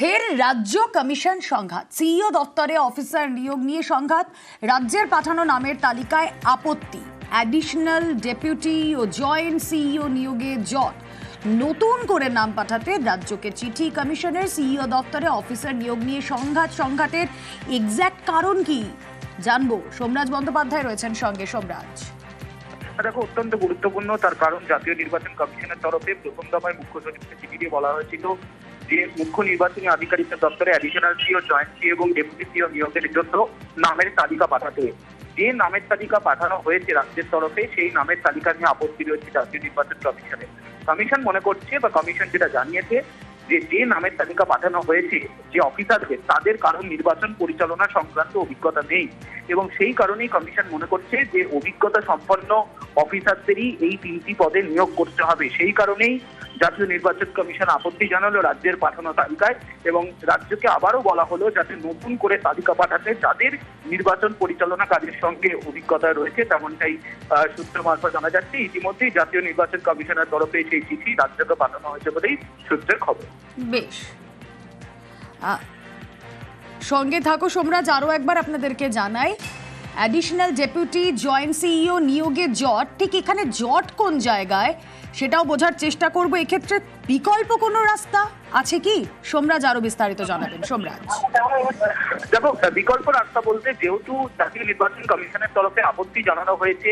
ফের রাজ্য কমিশন সংঘাত, সিইও দপ্তরে অফিসার নিয়োগ নিয়ে সংঘাত, রাজ্যের পাঠানো নামের তালিকায় আপত্তি, অ্যাডিশনাল ডেপুটি ও জয়েন্ট সিইও নিয়োগে জট, নতুন করে নাম পাঠাতে রাজ্যকে চিঠি কমিশনের, সিইও দপ্তরে অফিসার নিয়োগ নিয়ে সংঘাতের এক্স্যাক্ট কারণ কি জানবো। সোমরাজ বন্দ্যোপাধ্যায় রয়েছেন সঙ্গে। সোমরাজ, দেখো, অত্যন্ত গুরুত্বপূর্ণ, তার কারণ জাতীয় নির্বাচন কমিশনের তরফে প্রথম দফায় মুখ্য সচিবকে চিঠি দিয়ে বলা হয়েছিল যে মুখ্য নির্বাচনী আধিকারিকের দপ্তরে অ্যাডিশনাল সিইও, জয়েন্ট সিইও এবং ডেপুটি সিইও নিয়োগের জন্য নামের তালিকা পাঠাতে। যে নামের তালিকা পাঠানো হয়েছে রাজ্যের তরফে, সেই নামের তালিকা নিয়ে আপত্তি রয়েছে জাতীয় নির্বাচন কমিশনের। কমিশন মনে করছে বা কমিশন যেটা জানিয়েছে যে নামের তালিকা পাঠানো হয়েছে যে অফিসারদের, তাদের কারণ নির্বাচন পরিচালনা সংক্রান্ত অভিজ্ঞতা নেই এবং সেই কারণেই কমিশন মনে করছে যে অভিজ্ঞতা সম্পন্ন অফিসারদেরই এই 3টি পদে নিয়োগ করতে হবে। সেই কারণেই জাতীয় নির্বাচন কমিশন আপত্তি জানালো রাজ্যের পাঠানো তালিকায় এবং রাজ্যকে আবারও বলা হলো যাতে নতুন করে তালিকা পাঠাতে যাদের নির্বাচন পরিচালনা কাজের সঙ্গে অভিজ্ঞতা রয়েছে, তেমনটাই সূত্র মারফত জানা যাচ্ছে। ইতিমধ্যেই জাতীয় নির্বাচন কমিশনের তরফে সেই চিঠি রাজ্যকে পাঠানো হয়েছে বলেই সূত্রের খবর। বেশ, সঙ্গে থাকো সোমরাজ। আরো একবার আপনাদেরকে জানাই, অ্যাডিশনাল ডেপুটি জয়েন্ট সিইও নিয়োগে জট, ঠিক এখানে জট কোন জায়গায় সেটাও বোঝার চেষ্টা করব। এক্ষেত্রে বিকল্প কোনো রাস্তা আছে কি? সোমরাজ আরো বিস্তারিত জানাবেন। সোমরাজ, দেখো, বিকল্প রাস্তা বলতে, যেহেতু জাতীয় নির্বাচন কমিশনের তরফে আপত্তি জানানো হয়েছে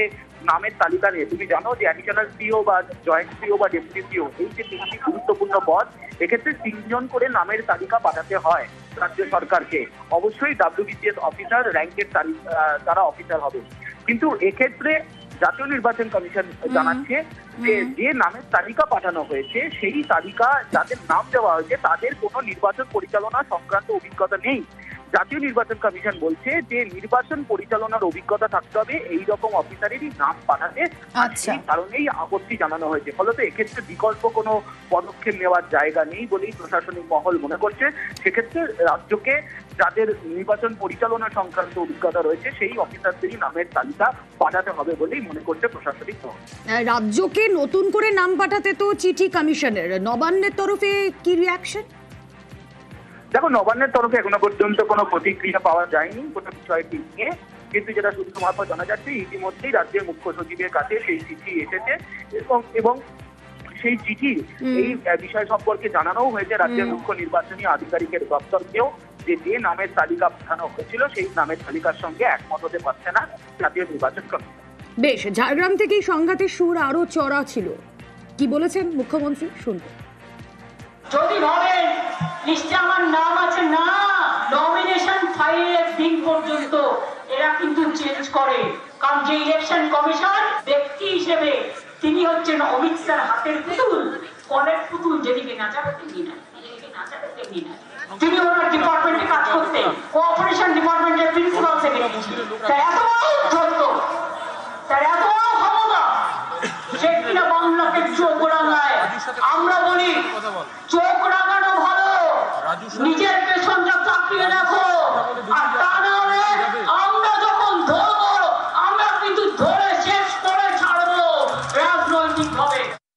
নামের তালিকা নিয়ে, তুমি জানো যে অ্যাডিশনাল সিইও বা জয়েন্ট সিইও বা ডেপুটি সিইও, এই যে 3টি গুরুত্বপূর্ণ পদ, এক্ষেত্রে 3 জন করে নামের তালিকা পাঠাতে হয় রাজ্য সরকারকে। অবশ্যই WBCS অফিসার র্যাঙ্কের তারা অফিসার হবে, কিন্তু এক্ষেত্রে জাতীয় নির্বাচন কমিশন জানাচ্ছে যে নামের তালিকা পাঠানো হয়েছে, সেই তালিকা যাদের নাম দেওয়া হয়েছে তাদের কোনো নির্বাচন পরিচালনা সংক্রান্ত অভিজ্ঞতা নেই। জাতীয় নির্বাচন কমিশন বলছে যে নির্বাচন পরিচালনার অভিজ্ঞতা থাকতে হবে এই রকম অফিসারেরই নাম পাঠাতে, সেই কারণেই আপত্তি জানানো হয়েছে। ফলত এক্ষেত্রে বিকল্প কোনো পদক্ষেপ নেওয়ার জায়গা নেই বলেই প্রশাসনিক মহল মনে করছে। সেক্ষেত্রে রাজ্যকে যাদের নির্বাচন পরিচালনা সংক্রান্ত অভিজ্ঞতা রয়েছে সেই অফিসারদেরই নামের তালিকা পাঠাতে হবে বলেই মনে করছে প্রশাসনিক মহল। রাজ্যকে নতুন করে নাম পাঠাতে তো চিঠি কমিশনের, নবান্নের তরফে কি রিঅ্যাকশন? দেখো, নবান্নের তরফে এখনো পর্যন্ত কোনো প্রতিক্রিয়া পাওয়া যায়নি কোনো বিষয়টি নিয়ে, কিন্তু যেটা সূত্র মারফত জানা যাচ্ছে ইতিমধ্যেই রাজ্যের মুখ্য সচিবের কাছে সেই চিঠি এসেছে এবং সেই চিঠি এই বিষয় সম্পর্কে জানানোও হয়েছে রাজ্যের মুখ্য নির্বাচনী আধিকারিকের দপ্তরকেও যে নামের তালিকা পাঠানো হয়েছিল সেই নামের তালিকার সঙ্গে একমত হতে পারছে না জাতীয় নির্বাচন কমিশন। বেশ, ঝাড়গ্রাম থেকে এই সংঘাতের সুর আরো চড়া ছিল, কি বলেছেন মুখ্যমন্ত্রী শুনবো। যদি ভাবেন লিস্টে আমার নাম আছে, না, নমিনেশন ফাইলের দিন পর্যন্ত এরা কিন্তু চেঞ্জ করে, কারণ যে ইলেকশন কমিশন ব্যক্তি হিসেবে তিনি হচ্ছেন অমিত স্যার হাতের পুতুল, কলের পুতুল, যেদিকে নাচাবে তেমনি না, যেদিকে নাচাবে তেমনি না। তিনি ওনার ডিপার্টমেন্টে কাজ করতেন, কোঅপারেশন ডিপার্টমেন্টের প্রিন্সিপাল সেক্রেটারি ছিলেন, তাই এত বড় উদ্ধত্ত, তাই এত বড় ক্ষমতা, সে কিনা বাংলাকে চোখ রাঙায়। আমরা বলি চোখ রাঙানো ভালো, নিজের পেছনটা তাকিয়ে রাখো,